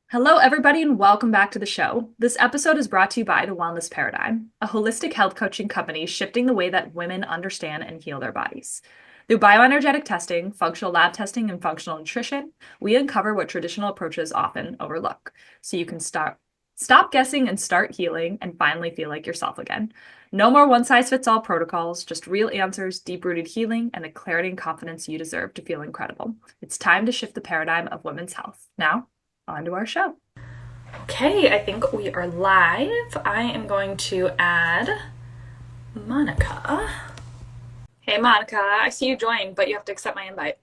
Hello, everybody, and welcome back to the show. This episode is brought to you by The Wellness Paradigm, a holistic health coaching company shifting the way that women understand and heal their bodies. Through bioenergetic testing, functional lab testing, and functional nutrition, we uncover what traditional approaches often overlook, so you can stop guessing and start healing and finally feel like yourself again. No more one-size-fits-all protocols, just real answers, deep-rooted healing, and the clarity and confidence you deserve to feel incredible. It's time to shift the paradigm of women's health. Now, on to our show. Okay, I think we are live. I am going to add Monica. Hey, Monica, I see you joined, but you have to accept my invite.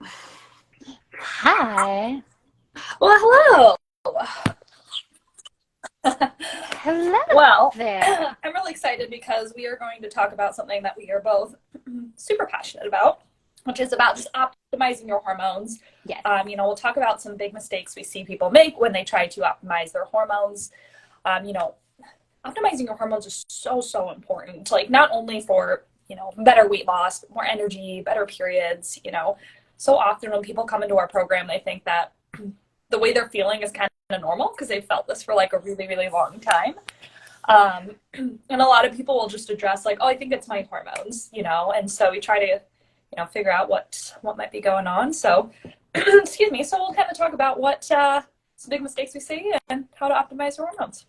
Hi. Well, hello. Hello Well, there. I'm really excited because we are going to talk about something that we are both super passionate about, which is about just optimizing your hormones. Yes. We'll talk about some big mistakes we see people make when they try to optimize their hormones. Optimizing your hormones is so important. Like, not only for, better weight loss, more energy, better periods, So often when people come into our program, they think that the way they're feeling is kind of normal because they've felt this for like a really, really long time. And a lot of people will just address like, oh, I think it's my hormones, and so we try to figure out what might be going on. So, excuse me. So we'll kind of talk about what some big mistakes we see and how to optimize your hormones.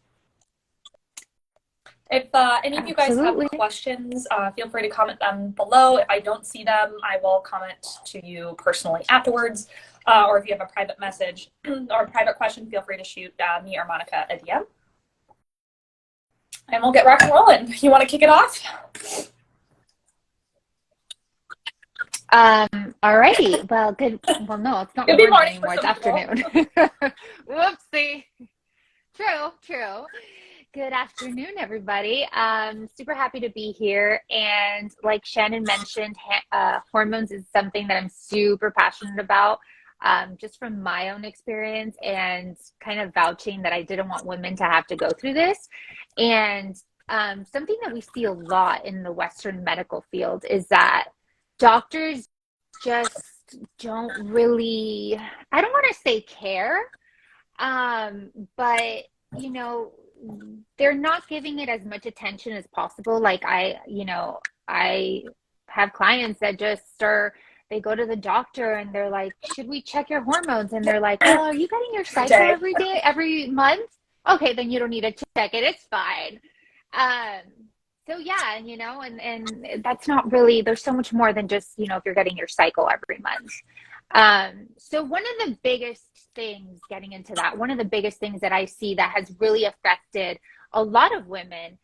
If any of you guys have Absolutely. questions, feel free to comment them below. If I don't see them, I will comment to you personally afterwards. Or if you have a private message or a private question, feel free to shoot me or Monica a DM. And we'll get rock and rolling. You want to kick it off? Alrighty. Well, good. Well, no, it's not It'll be morning morning for anymore. It's some people. afternoon. Whoopsie. True. Good afternoon, everybody. Super happy to be here. And like Shannon mentioned, hormones is something that I'm super passionate about. Just from my own experience and kind of vouching that I didn't want women to have to go through this. And something that we see a lot in the Western medical field is that doctors just don't really, I don't want to say care, but they're not giving it as much attention as possible. Like I have clients that just are, they go to the doctor and they're like, should we check your hormones? And they're like, well, are you getting your cycle every month? Okay, then you don't need to check it. It's fine. So yeah, and that's not really, there's so much more than just, if you're getting your cycle every month. So one of the biggest things getting into that, one of the biggest things that I see that has really affected a lot of women,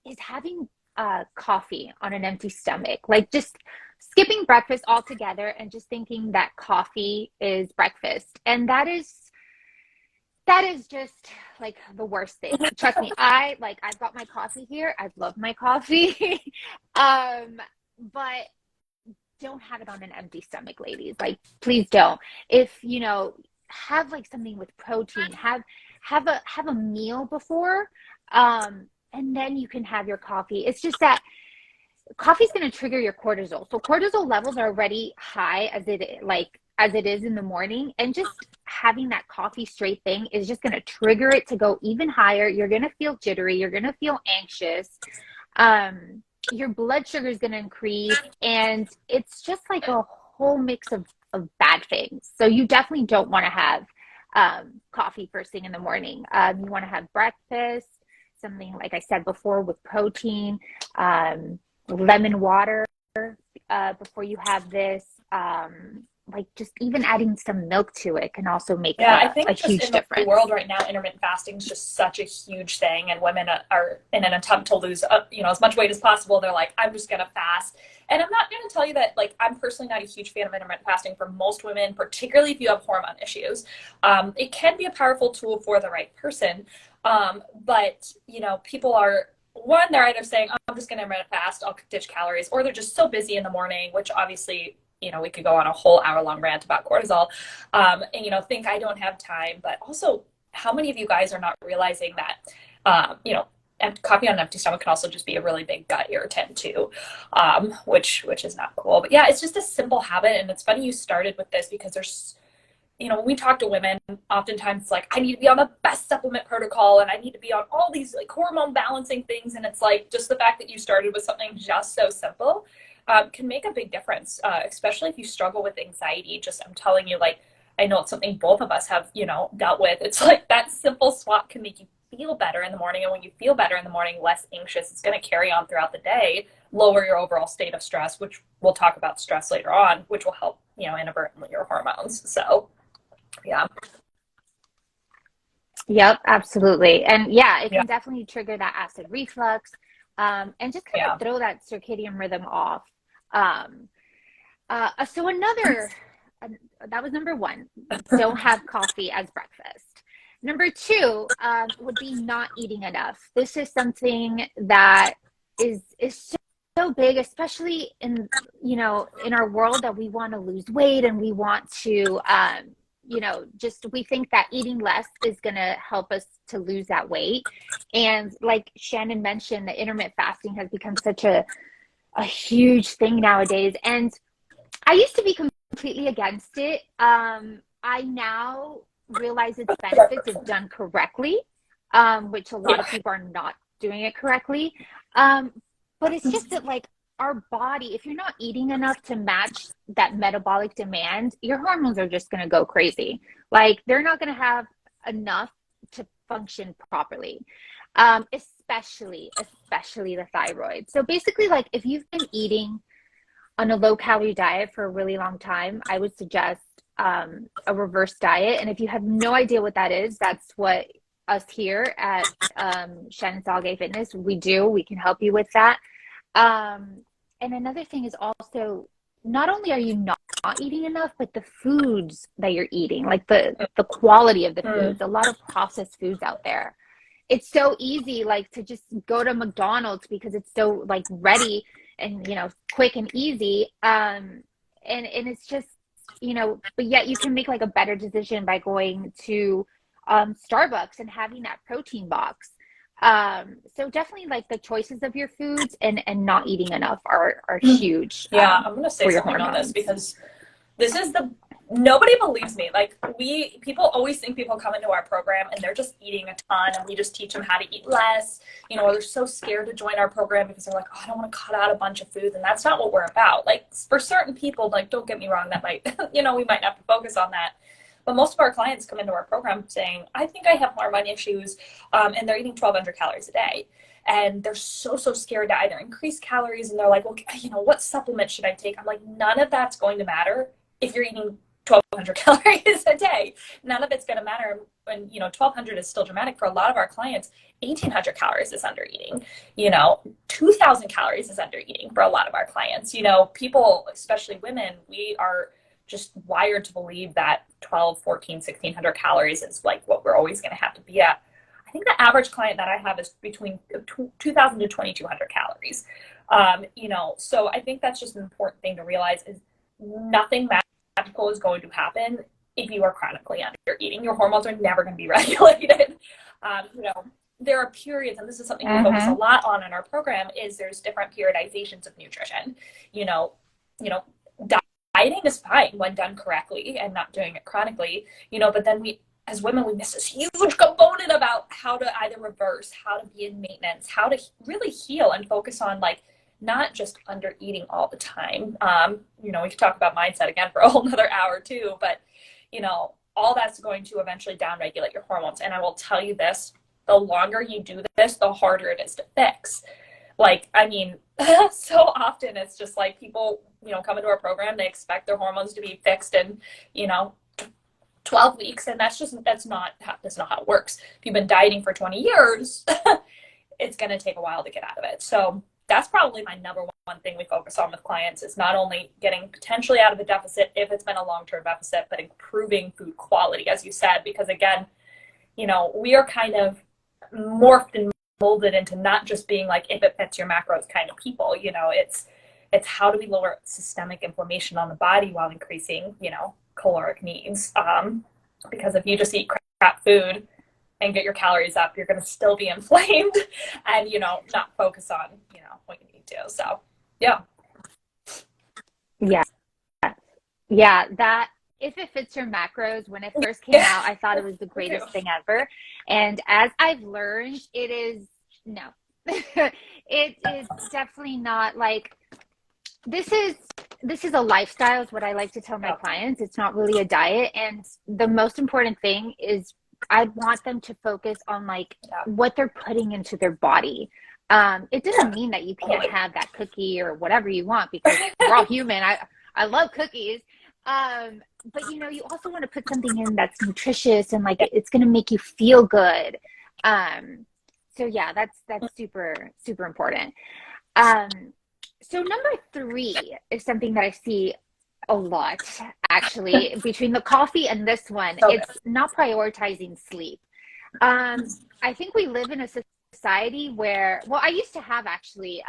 is having coffee on an empty stomach, like just skipping breakfast altogether and just thinking that coffee is breakfast. And that is just like the worst thing. Trust me, I've got my coffee here. I love my coffee. But don't have it on an empty stomach, ladies. Like, please don't. If have like something with protein, have a meal before, and then you can have your coffee. It's just that coffee is going to trigger your cortisol. So cortisol levels are already high as it is in the morning, and just having that coffee straight thing is just going to trigger it to go even higher. You're going to feel jittery. You're going to feel anxious. Your blood sugar is going to increase, and it's just like a whole mix of bad things. So you definitely don't want to have coffee first thing in the morning. You want to have breakfast, something like I said before, with protein, lemon water before you have this. Like just even adding some milk to it can also make I think a just huge in the difference. world right now, intermittent fasting is just such a huge thing, and women are in an attempt to lose, as much weight as possible. They're like, I'm just gonna fast, and I'm not gonna tell you that. Like, I'm personally not a huge fan of intermittent fasting for most women, particularly if you have hormone issues. It can be a powerful tool for the right person, but people are. One, they're either saying, oh, I'm just going to intermittent fast, I'll ditch calories, or they're just so busy in the morning, which obviously, we could go on a whole hour-long rant about cortisol, and, think I don't have time. But also, how many of you guys are not realizing that, and coffee on an empty stomach can also just be a really big gut irritant too, which is not cool. But yeah, it's just a simple habit. And it's funny you started with this because there's when we talk to women, oftentimes it's like, I need to be on the best supplement protocol and I need to be on all these like hormone balancing things. And it's like just the fact that you started with something just so simple can make a big difference, especially if you struggle with anxiety. Just, I'm telling you, like, I know it's something both of us have, dealt with. It's like that simple swap can make you feel better in the morning. And when you feel better in the morning, less anxious, it's going to carry on throughout the day, lower your overall state of stress, which we'll talk about stress later on, which will help, inadvertently your hormones. So, yeah. Yep, absolutely. And yeah, it Yeah. can definitely trigger that acid reflux, and just kind of Yeah. throw that circadian rhythm off. Um, so another, uh, that was number one, don't have coffee as breakfast. Number two, would be not eating enough. This is something that is so big, especially in, in our world that we want to lose weight and we want to, just we think that eating less is going to help us to lose that weight. And like Shannon mentioned, the intermittent fasting has become such a huge thing nowadays. And I used to be completely against it. I now realize its benefits if done correctly, which a lot Yeah. of people are not doing it correctly. Um, but it's just that, like, our body, if you're not eating enough to match that metabolic demand, your hormones are just going to go crazy. Like, they're not going to have enough to function properly, especially the thyroid. So basically, like, if you've been eating on a low calorie diet for a really long time, I would suggest a reverse diet. And if you have no idea what that is, that's what us here at Shannon Salgay Fitness, we do. We can help you with that. And another thing is also, not only are you not eating enough, but the foods that you're eating, like the quality of the Mm. foods, a lot of processed foods out there. It's so easy, like, to just go to McDonald's because it's so, like, ready and, quick and easy. And it's just, but yet you can make like a better decision by going to Starbucks and having that protein box. So definitely, like, the choices of your foods and not eating enough are huge, Yeah, I'm gonna say for your something on this hormones. because this is the nobody believes me. Like, people always think people come into our program and they're just eating a ton and we just teach them how to eat less. Or they're so scared to join our program because they're like, oh, I don't want to cut out a bunch of food. And that's not what we're about. Like, for certain people, like, don't get me wrong, that might, we might have to focus on that. But most of our clients come into our program saying, I think I have hormone issues, and they're eating 1,200 calories a day. And they're so scared to either increase calories, and they're like, well, what supplement should I take? I'm like, none of that's going to matter if you're eating 1,200 calories a day. None of it's going to matter when, 1,200 is still dramatic for a lot of our clients. 1,800 calories is under eating. 2,000 calories is under eating for a lot of our clients. People, especially women, we are just wired to believe that 12, 14, 1,600 calories is like what we're always going to have to be at. I think the average client that I have is between 2,000 to 2,200 calories. So I think that's just an important thing to realize is nothing magical is going to happen if you are chronically under eating. Your hormones are never going to be regulated. There are periods, and this is something we focus a Mm-hmm. lot on in our program, is there's different periodizations of nutrition. You know, you know, dieting is fine when done correctly and not doing it chronically, but then we, as women, we miss this huge component about how to either reverse, how to be in maintenance, how to really heal and focus on, like, not just under eating all the time. We could talk about mindset again for a whole nother hour too, but all that's going to eventually downregulate your hormones. And I will tell you this, the longer you do this, the harder it is to fix. Like, I mean, so often it's just like people, come into our program, they expect their hormones to be fixed in, you know, 12 weeks. And that's not how it works. If you've been dieting for 20 years, it's going to take a while to get out of it. So that's probably my number one thing we focus on with clients is not only getting potentially out of a deficit if it's been a long-term deficit, but improving food quality, as you said, because again, we are kind of morphed and molded into not just being like if it fits your macros kind of people. It's how do we lower systemic inflammation on the body while increasing caloric needs, because if you just eat crap food and get your calories up, you're going to still be inflamed and not focus on what you need to. So yeah. Yeah. Yeah, that if it fits your macros, when it first came Yeah. out, I thought it was the Me too. greatest thing ever. And as I've learned, it is no. It is definitely not like this is a lifestyle is what I like to tell my Yeah. clients. It's not really a diet. And the most important thing is I want them to focus on like Yeah. what they're putting into their body. It doesn't mean that you can't have that cookie or whatever you want because we're all human. I love cookies. But you know, you also want to put something in that's nutritious and like it's going to make you feel good. Um, so yeah, that's super, super important. Um, so number three is something that I see a lot actually between the coffee and this one. So It's not prioritizing sleep. I think we live in a society where, well, I used to have actually,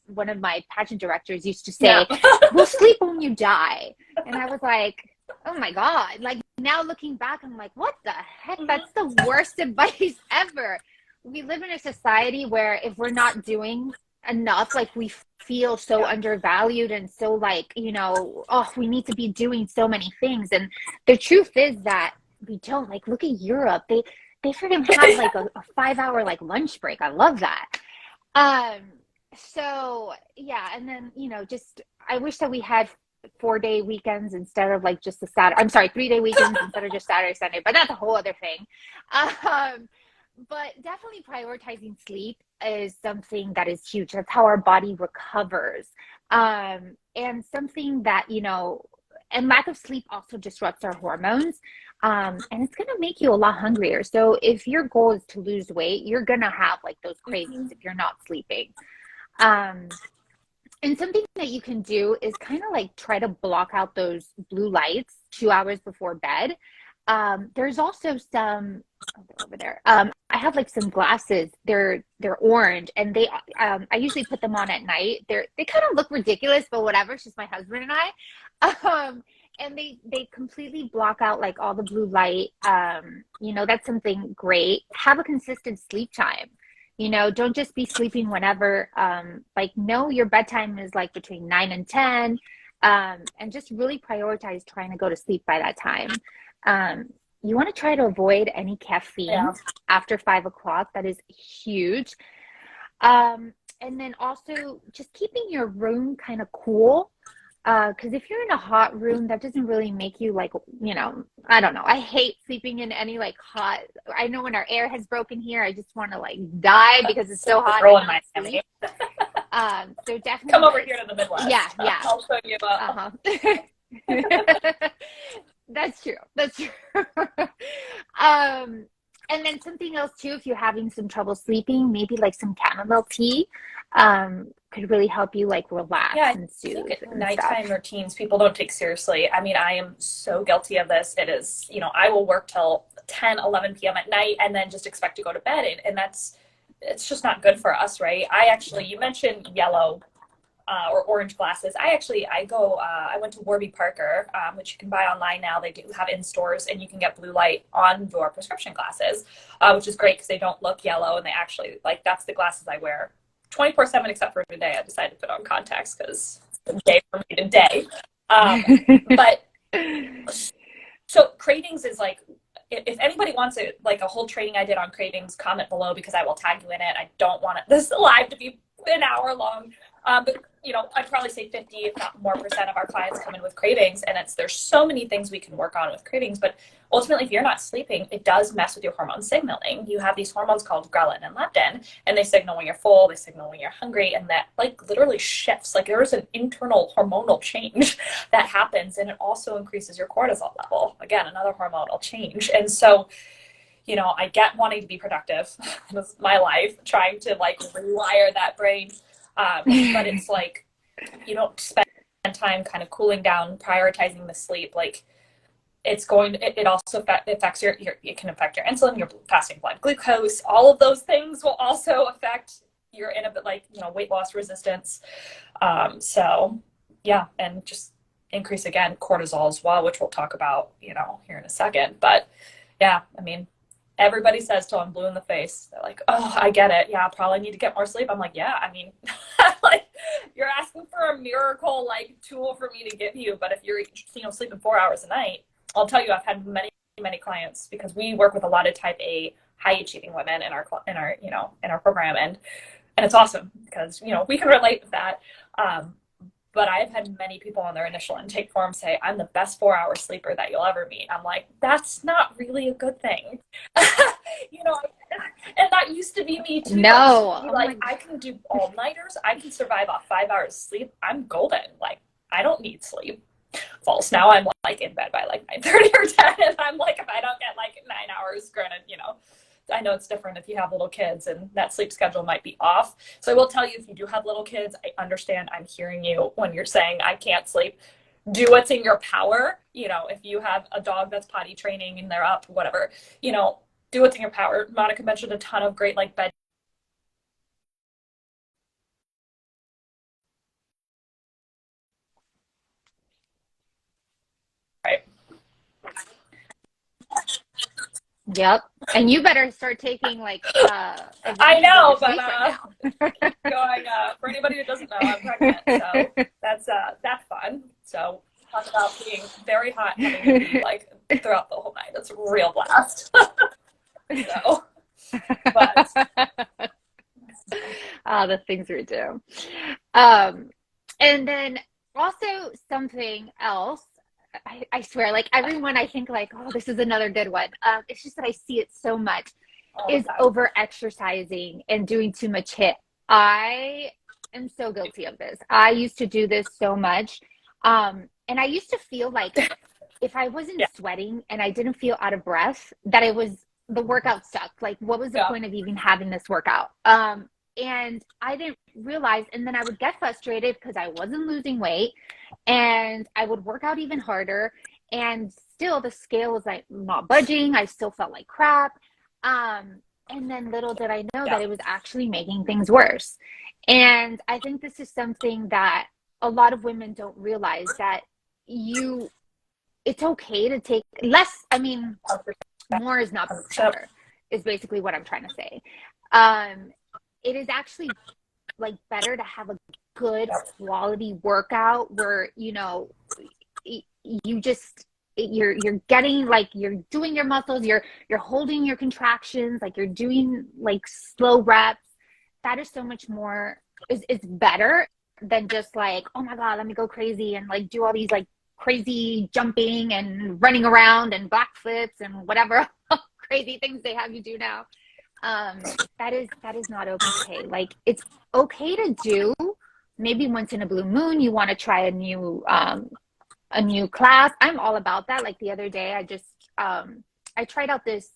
one of my pageant directors used to yeah. say, we'll sleep when you die. And I was like, oh my God. Like now looking back, I'm like, what the heck? That's the worst advice ever. We live in a society where if we're not doing enough, like we feel so Yeah. undervalued and so like, you know, oh, we need to be doing so many things. And the truth is that we don't. Like look at Europe. They freaking have like a 5 hour like lunch break. I love that. Um, so yeah, and then you know, just I wish that we had 4 day weekends instead of like just the Saturday. I'm sorry, 3 day weekends instead of just Saturday, Sunday. But that's a whole other thing. Um, but definitely prioritizing sleep is something that is huge. That's how our body recovers. And something that, you know, and lack of sleep also disrupts our hormones. And it's going to make you a lot hungrier. So if your goal is to lose weight, you're going to have like those cravings if you're not sleeping. Um, and something that you can do is kind of like try to block out those blue lights 2 hours before bed. There's also some over there. I have like some glasses. They're orange, and I usually put them on at night. They kind of look ridiculous, but whatever. It's just my husband and I. And they completely block out like all the blue light. You know, that's something great. Have a consistent sleep time. You know, don't just be sleeping whenever. Like, know your bedtime is like between 9 and 10, and just really prioritize trying to go to sleep by that time. You want to try to avoid any caffeine Yeah. after 5 o'clock. That is huge. And then also just keeping your room kind of cool. Because if you're in a hot room, that doesn't really make you like, you know, I don't know. I hate sleeping in any like hot. I know when our air has broken here, I just want to like die because it's so hot. Girl I in my can't family. sleep. So definitely Come over like, here to the Midwest. yeah, yeah. I'll show you Uh-huh. That's true. That's true. Um, and then something else too, if you're having some trouble sleeping, maybe like some chamomile tea, could really help you like relax Yeah, and I think soothe and nighttime stuff. routines people don't take seriously. I mean, I am so guilty of this. It is, you know, I will work till 10, 11 p.m. at night and then just expect to go to bed. And that's, it's just not good for us, right? I actually, you mentioned yellow or orange glasses. I went to Warby Parker, which you can buy online now. They do have in stores, and you can get blue light on your prescription glasses, which is great because they don't look yellow, and they actually, like, that's the glasses I wear 24/7, except for today. I decided to put on contacts because it's a day for me today. But so cravings is like, if anybody wants it, like a whole training I did on cravings, comment below because I will tag you in it. I don't want this live to be an hour long. But you know, I'd probably say 50, if not more percent of our clients come in with cravings, and there's so many things we can work on with cravings. But ultimately, if you're not sleeping, it does mess with your hormone signaling. You have these hormones called ghrelin and leptin, and they signal when you're full, they signal when you're hungry, and that like literally shifts. Like there is an internal hormonal change that happens, and it also increases your cortisol level. Again, another hormonal change. And so, you know, I get wanting to be productive. This is my life, trying to like rewire that brain. But it's like, you don't spend time kind of cooling down, prioritizing the sleep. Like it also affects it can affect your insulin, your fasting blood glucose. All of those things will also affect your weight loss resistance. So yeah, and just increase again cortisol as well, which we'll talk about, you know, here in a second. But yeah, I mean, everybody says till I'm blue in the face. They're like, oh, I get it. Yeah, I probably need to get more sleep. I'm like, yeah, I mean, like you're asking for a miracle like tool for me to give you. But if you're, you know, sleeping 4 hours a night, I'll tell you, I've had many clients, because we work with a lot of type A high achieving women in our program, and it's awesome because we can relate with that. But I've had many people on their initial intake form say, I'm the best 4-hour sleeper that you'll ever meet. I'm like, that's not really a good thing. you know, and that used to be me too. No. I can do all-nighters. I can survive off 5 hours of sleep. I'm golden. Like, I don't need sleep. False. Now I'm like in bed by like 9:30 or 10, and I'm like, if I don't get like 9 hours, granted, I know it's different if you have little kids and that sleep schedule might be off. So I will tell you, if you do have little kids, I understand. I'm hearing you when you're saying I can't sleep. Do what's in your power. If you have a dog that's potty training and they're up, whatever, do what's in your power. Monica mentioned a ton of great like bed. Right. Yep. And you better start taking like I know, but right keep going. For anybody who doesn't know, I'm pregnant, so that's fun. So talk about being very hot, having to be like throughout the whole night. It's a real blast. So, but the things we do. And then also something else. I swear, like everyone, I think like, oh, this is another good one. It's just that I see it so much is over exercising and doing too much HIIT. I am so guilty of this. I used to do this so much. And I used to feel like if I wasn't sweating and I didn't feel out of breath, that the workout sucked. Like, what was the point of even having this workout? And I didn't realize, and then I would get frustrated because I wasn't losing weight, and I would work out even harder, and still the scale was like not budging. I still felt like crap. And then little did I know that it was actually making things worse. And I think this is something that a lot of women don't realize, that it's okay to take less. I mean, more is not better, is basically what I'm trying to say. It is actually like better to have a good quality workout where you're getting, like, you're doing your muscles, you're holding your contractions, like you're doing like slow reps. That is so much more, is better than just like, oh my God, let me go crazy and like do all these like crazy jumping and running around and back flips and whatever crazy things they have you do now. That is not okay. Like, it's okay to do maybe once in a blue moon. You want to try a new class. I'm all about that. Like the other day, I tried out this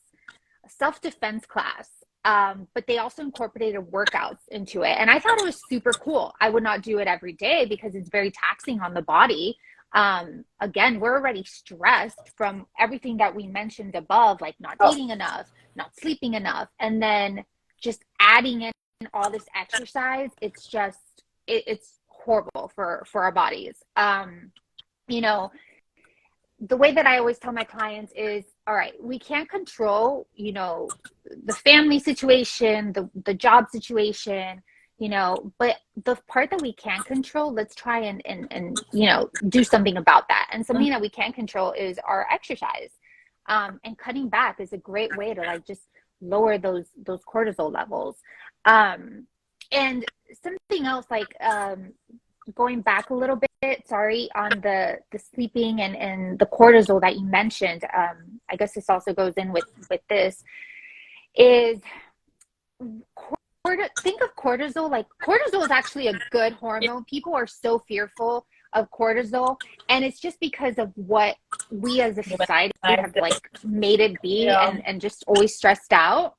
self-defense class, but they also incorporated workouts into it, and I thought it was super cool. I would not do it every day because it's very taxing on the body. Again, we're already stressed from everything that we mentioned above, like not eating enough, not sleeping enough, and then just adding in all this exercise. It's just, it's horrible for our bodies. The way that I always tell my clients is, all right, we can't control, the family situation, the job situation, but the part that we can control, let's try and do something about that. And something that we can control is our exercise. And cutting back is a great way to like just lower those cortisol levels. And something else, like going back a little bit, sorry, on the sleeping and the cortisol that you mentioned, I guess this also goes in with this, is think of cortisol. Like, cortisol is actually a good hormone. People are so fearful of cortisol, and it's just because of what we as a society have like made it be, and just always stressed out.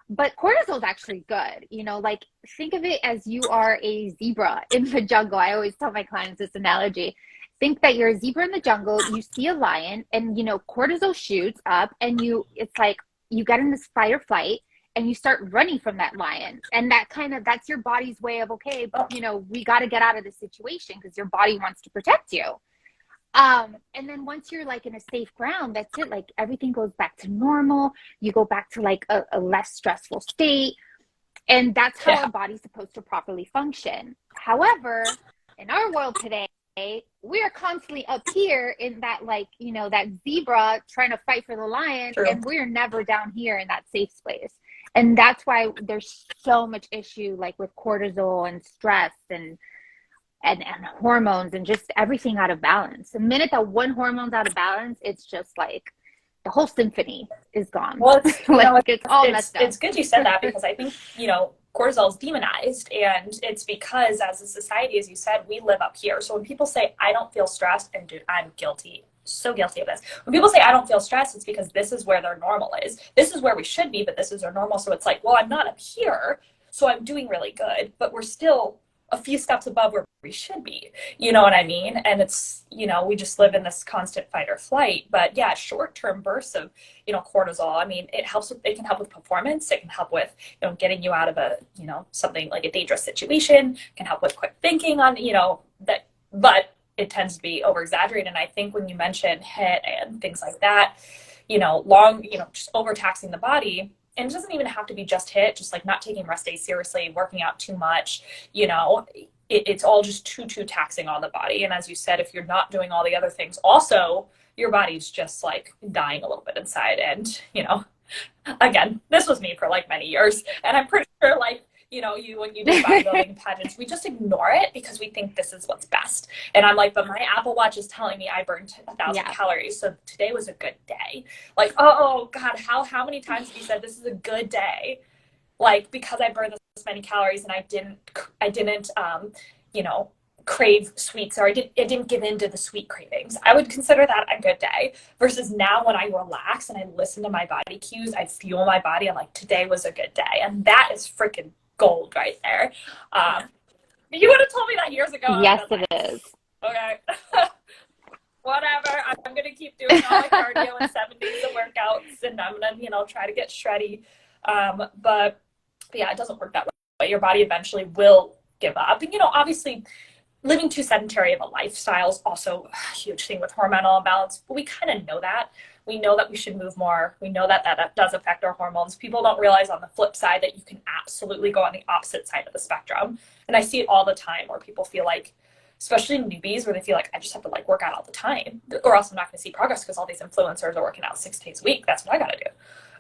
But cortisol is actually good. Like, think of it as you are a zebra in the jungle. I always tell my clients this analogy. Think that you're a zebra in the jungle, you see a lion, and cortisol shoots up, and it's like you get in this fight or flight, and you start running from that lion. And that's your body's way of, okay, we got to get out of this situation, because your body wants to protect you. And then once you're like in a safe ground, that's it. Like, everything goes back to normal. You go back to like a less stressful state. And that's how our body's supposed to properly function. However, in our world today, we are constantly up here in that, like, you know, that zebra trying to fight for the lion. True. And we're never down here in that safe space. And that's why there's so much issue, like with cortisol and stress and hormones and just everything out of balance. The minute that one hormone's out of balance, it's just like the whole symphony is gone. Well, it's, like it's all messed up. It's good you said that, because I think, you know, cortisol is demonized, and it's because as a society, as you said, we live up here. So when people say, I don't feel stressed, and dude, I'm guilty, so guilty of this. When people say I don't feel stressed, it's because this is where their normal is. This is where we should be, but this is their normal. So it's like, well, I'm not up here, so I'm doing really good, but we're still a few steps above where we should be. You know what I mean? And it's, you know, we just live in this constant fight or flight. But yeah, short-term bursts of, you know, cortisol, I mean, it can help with performance. It can help with, you know, getting you out of a, you know, something like a dangerous situation, can help with quick thinking on, you know, that, but it tends to be over exaggerated. And I think when you mention HIIT and things like that, you know, just overtaxing the body. And it doesn't even have to be just HIIT, just like not taking rest days seriously, working out too much, you know, it's all just too taxing on the body. And as you said, if you're not doing all the other things, also your body's just like dying a little bit inside. And, you know, again, this was me for like many years. And I'm pretty sure, like, you know, when you do bodybuilding pageants, we just ignore it because we think this is what's best. And I'm like, but my Apple Watch is telling me I burned 1,000 calories. So today was a good day. Like, oh God, how many times have you said this is a good day? Like, because I burned this many calories and I didn't, you know, crave sweets, or I didn't give in to the sweet cravings. I would consider that a good day. Versus now, when I relax and I listen to my body cues, I feel my body, I'm like, today was a good day. And that is freaking gold right there. You would have told me that years ago. Yes, it is. Okay. Whatever. I'm going to keep doing all my cardio and 7 days of workouts, and I'm going to, you know, try to get shreddy. But yeah, it doesn't work that way. Your body eventually will give up. And, you know, obviously living too sedentary of a lifestyle is also a huge thing with hormonal imbalance, but we kind of know that. We know that we should move more. We know that that does affect our hormones. People don't realize on the flip side that you can absolutely go on the opposite side of the spectrum. And I see it all the time where people feel like, especially newbies, where they feel like, I just have to like work out all the time, or else I'm not going to see progress because all these influencers are working out 6 days a week. That's what I got to do.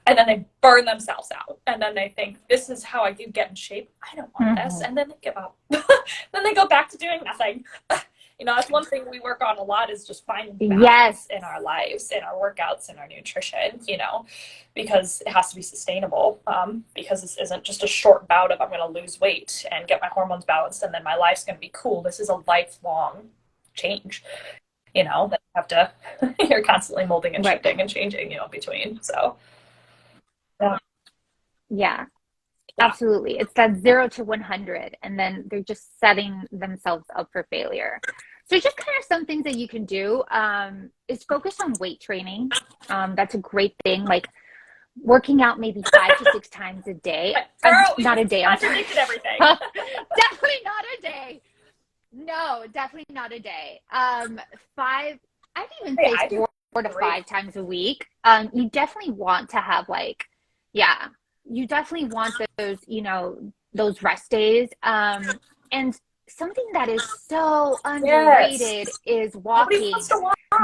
And then they burn themselves out. And then they think, this is how I get in shape. I don't want this. And then they give up. Then they go back to doing nothing. You know, that's one thing we work on a lot, is just finding balance in our lives, in our workouts, in our nutrition, you know, because it has to be sustainable. Because this isn't just a short bout of, I'm going to lose weight and get my hormones balanced and then my life's going to be cool. This is a lifelong change, you know, that you have to, you're constantly molding and shifting and changing, you know, between. So, yeah. Absolutely. It's that 0 to 100, and then they're just setting themselves up for failure. So just kind of some things that you can do is focus on weight training. That's a great thing. Like working out maybe 5 to 6 times a day. Not a day. I'm sorry. Everything. Definitely not a day. No, definitely not a day. 5, I'd even say 4 to 5 times a week. You definitely want to have like, you definitely want those, you know, those rest days. And something that is so underrated is walking.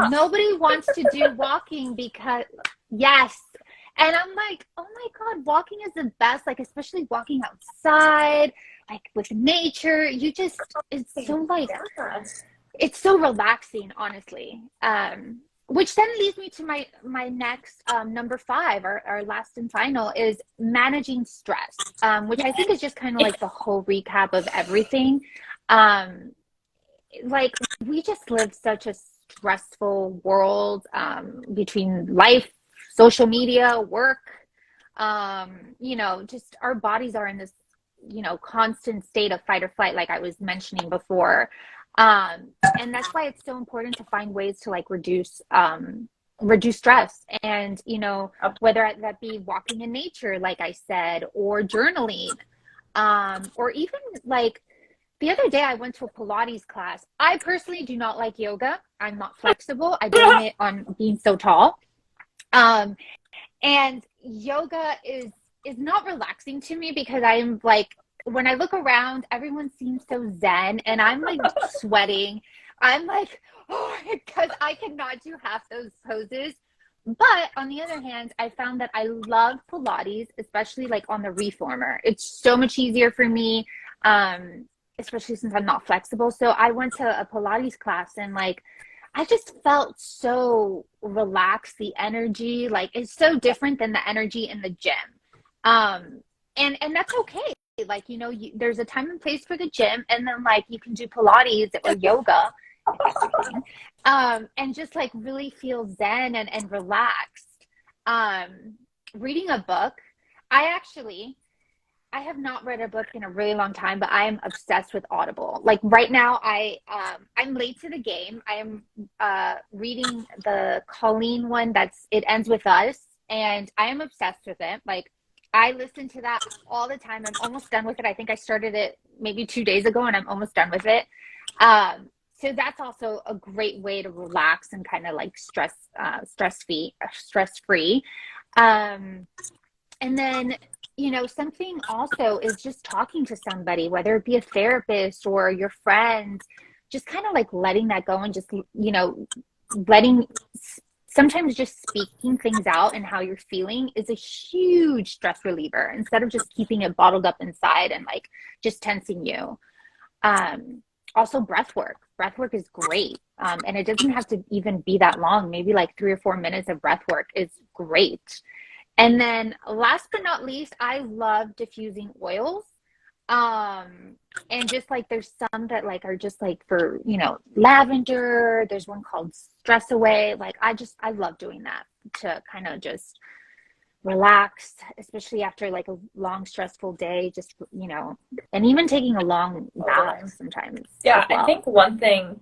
Nobody wants to do walking because, and I'm like, oh my God, walking is the best. Like, especially walking outside, like with nature. It's so like, it's so relaxing, honestly. Which then leads me to my next number 5, our last and final, is managing stress, which I think is just kind of like the whole recap of everything. Like we just live such a stressful world between life, social media, work. You know, just our bodies are in this, you know, constant state of fight or flight, like I was mentioning before. And that's why it's so important to find ways to like reduce stress, and, you know, whether that be walking in nature, like I said, or journaling, or even like the other day I went to a Pilates class. I personally do not like yoga. I'm not flexible. I blame it on being so tall. And yoga is not relaxing to me because I'm like, when I look around, everyone seems so zen, and I'm like sweating. I'm like, oh, because I cannot do half those poses. But on the other hand, I found that I love Pilates, especially like on the reformer. It's so much easier for me, especially since I'm not flexible. So I went to a Pilates class and like I just felt so relaxed. The energy, like it's so different than the energy in the gym. Um, and that's okay. Like, there's a time and place for the gym, and then like you can do Pilates or yoga if that's your thing, and just like really feel zen and relaxed. Reading a book, I have not read a book in a really long time, but I am obsessed with Audible. Like right now, I'm late to the game. I am reading the Colleen one that's It Ends With Us, and I am obsessed with it. Like I listen to that all the time. I'm almost done with it. I think I started it maybe 2 days ago, and I'm almost done with it. So that's also a great way to relax and kind of like stress free. Um, and then, something also is just talking to somebody, whether it be a therapist or your friends, just kind of like letting that go and just, letting, sometimes just speaking things out and how you're feeling is a huge stress reliever instead of just keeping it bottled up inside and like just tensing you. Also breath work. Breath work is great. And it doesn't have to even be that long. Maybe like 3 or 4 minutes of breath work is great. And then last but not least, I love diffusing oils. And just like there's some that like are just like for, lavender. There's one called Stress Away. Like I love doing that to kind of just relax, especially after like a long stressful day, just, and even taking a long bath sometimes Yeah, as well. I think one thing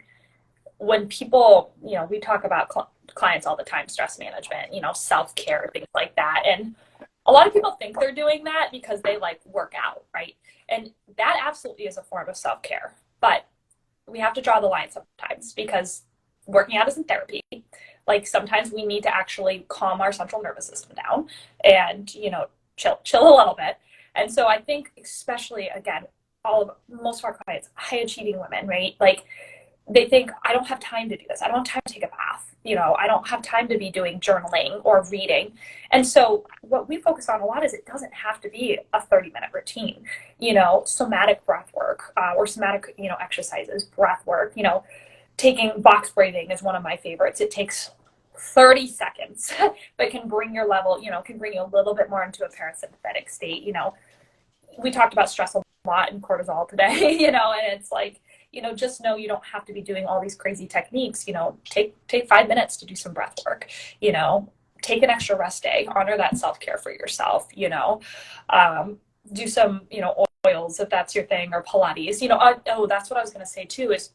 when people, we talk about clients all the time, stress management, self-care, things like that. And a lot of people think they're doing that because they like work out, right? And that absolutely is a form of self-care. But we have to draw the line sometimes because working out isn't therapy. Like sometimes we need to actually calm our central nervous system down and, chill a little bit. And so I think especially again, most of our clients, high achieving women, right? Like they think I don't have time to do this. I don't have time to take a bath. I don't have time to be doing journaling or reading. And so what we focus on a lot is it doesn't have to be a 30-minute routine, somatic breath work or somatic, exercises, breath work, taking box breathing is one of my favorites. It takes 30 seconds, but can bring your level, can bring you a little bit more into a parasympathetic state. We talked about stress a lot and cortisol today, and it's like, just know you don't have to be doing all these crazy techniques, take 5 minutes to do some breath work, take an extra rest day, honor that self-care for yourself, do some, oils if that's your thing, or Pilates, that's what I was going to say too, is,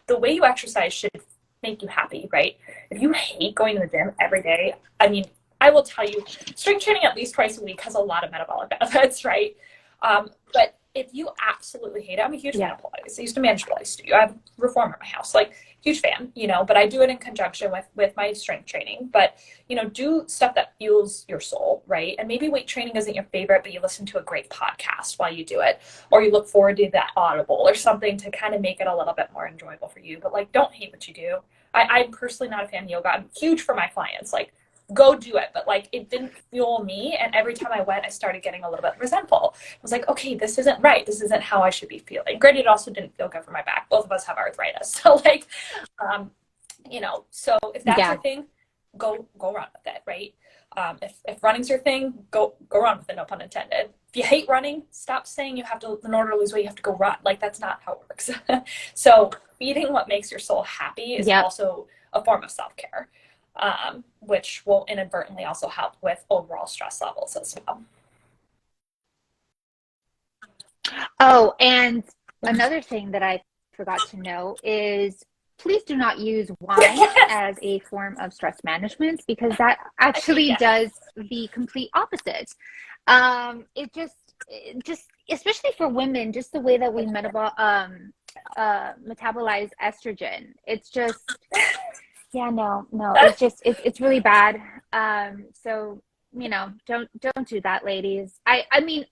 the way you exercise should make you happy, right? If you hate going to the gym every day, I mean, I will tell you, strength training at least twice a week has a lot of metabolic benefits, right? But if you absolutely hate it, I'm a huge fan of Pilates. I used to manage Pilates studio. I have a reformer in my house, like huge fan, but I do it in conjunction with my strength training. But, do stuff that fuels your soul, right? And maybe weight training isn't your favorite, but you listen to a great podcast while you do it, or you look forward to that Audible or something to kind of make it a little bit more enjoyable for you. But like, don't hate what you do. I'm personally not a fan of yoga. I'm huge for my clients. Like, go do it. But like, it didn't fuel me. And every time I went, I started getting a little bit resentful. I was like, okay, this isn't right. This isn't how I should be feeling. Granted, it also didn't feel good for my back. Both of us have arthritis. So like, so if that's your thing, go run with it. Right. If running's your thing, go run with it. No pun intended. If you hate running, stop saying you have to, in order to lose weight, you have to go run. Like, that's not how it works. So feeding what makes your soul happy is also a form of self-care. Which will inadvertently also help with overall stress levels as well. Oh, and another thing that I forgot to know is please do not use wine as a form of stress management, because that actually does the complete opposite. It just especially for women, just the way that we metabolize estrogen. It's just no, it's really bad. So, don't do that, ladies. I mean,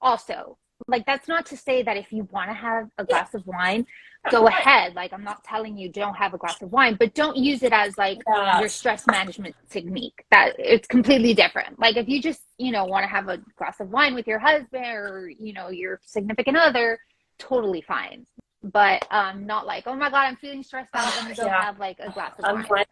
also like, that's not to say that if you want to have a glass of wine, go ahead. Like, I'm not telling you don't have a glass of wine, but don't use it as like your stress management technique. That it's completely different. Like, if you just, want to have a glass of wine with your husband or, your significant other, totally fine. But not like, oh my God, I'm feeling stressed out. Let me go have like a glass of wine.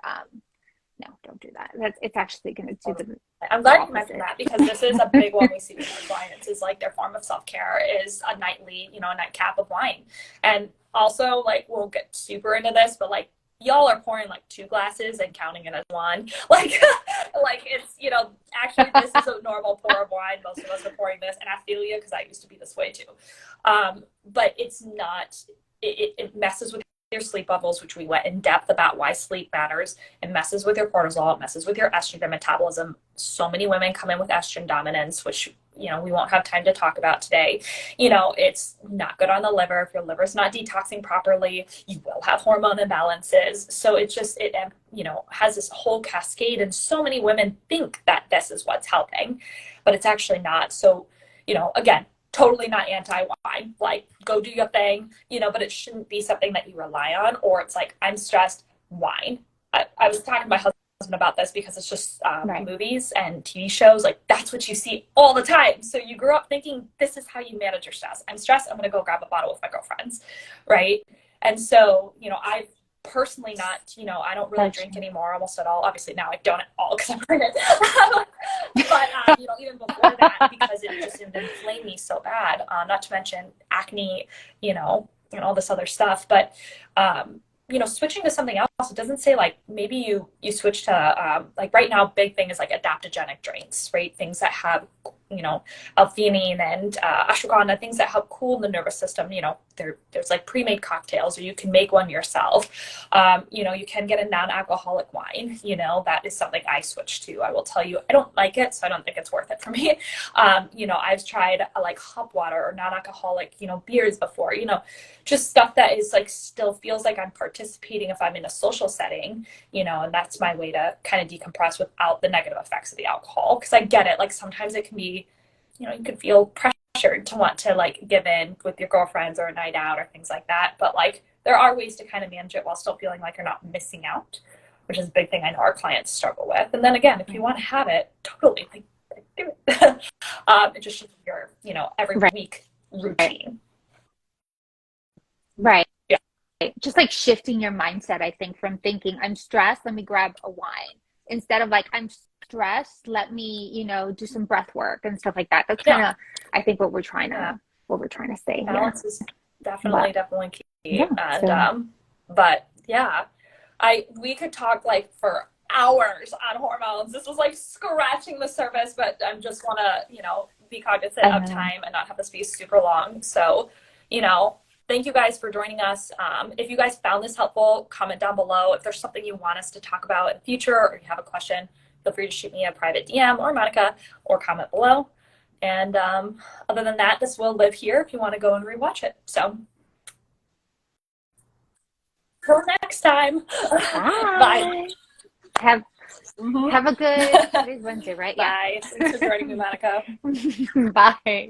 No, don't do that. It's actually going to do the I'm glad you mentioned that, because this is a big one we see with our clients, is like their form of self-care is a nightly, a nightcap of wine. And also, like, we'll get super into this, but like, y'all are pouring like 2 glasses and counting it as one. Like, like it's, actually this is a normal pour of wine. Most of us are pouring this, and I feel you, because I used to be this way too. But it's not, it messes with your sleep levels, which we went in depth about why sleep matters. It messes with your cortisol, it messes with your estrogen metabolism. So many women come in with estrogen dominance, which, we won't have time to talk about today. It's not good on the liver. If your liver's not detoxing properly, you will have hormone imbalances. So it just, has this whole cascade, and so many women think that this is what's helping, but it's actually not. So, again, totally not anti-wine, like, go do your thing, but it shouldn't be something that you rely on, or it's like, I'm stressed, wine. I was talking to my husband about this, because it's just movies and TV shows, like, that's what you see all the time. So you grew up thinking this is how you manage your stress. I'm stressed, I'm going to go grab a bottle with my girlfriends, right? And so, I've personally not, I don't really drink anymore almost at all. Obviously now I don't at all, because I'm pregnant. But, even before that, because it just inflamed me so bad, not to mention acne, and all this other stuff. But, switching to something else, it doesn't say like, maybe you switch to, like, right now, big thing is like adaptogenic drinks, right? Things that have, L-theanine and ashwagandha, things that help cool the nervous system. There's like pre-made cocktails, or you can make one yourself. You can get a non-alcoholic wine. That is something I switched to. I will tell you, I don't like it, so I don't think it's worth it for me. I've tried like hop water or non-alcoholic, beers before, just stuff that is like, still feels like I'm participating if I'm in a social setting, and that's my way to kind of decompress without the negative effects of the alcohol. Because I get it, like, sometimes it can be, you could feel pressured to want to like give in with your girlfriends or a night out or things like that. But like, there are ways to kind of manage it while still feeling like you're not missing out, which is a big thing I know our clients struggle with. And then again, if you want to have it, totally, like, do it. It just should be your, every week routine. Right. Yeah. Just like shifting your mindset, I think, from thinking I'm stressed, let me grab a wine, instead of like, I'm stressed, let me, do some breath work and stuff like that. That's kind of, I think, what we're trying to say. Balance is definitely key. Yeah, and but yeah, we could talk like for hours on hormones. This was like scratching the surface, but I just want to, be cognizant of time and not have this be super long. So, thank you guys for joining us. If you guys found this helpful, comment down below. If there's something you want us to talk about in the future, or you have a question, feel free to shoot me a private DM or Monica, or comment below. And other than that, this will live here if you want to go and rewatch it. So till next time. Bye. Have a good, today's Wednesday, right? Bye. Thanks for joining me, Monica. Bye.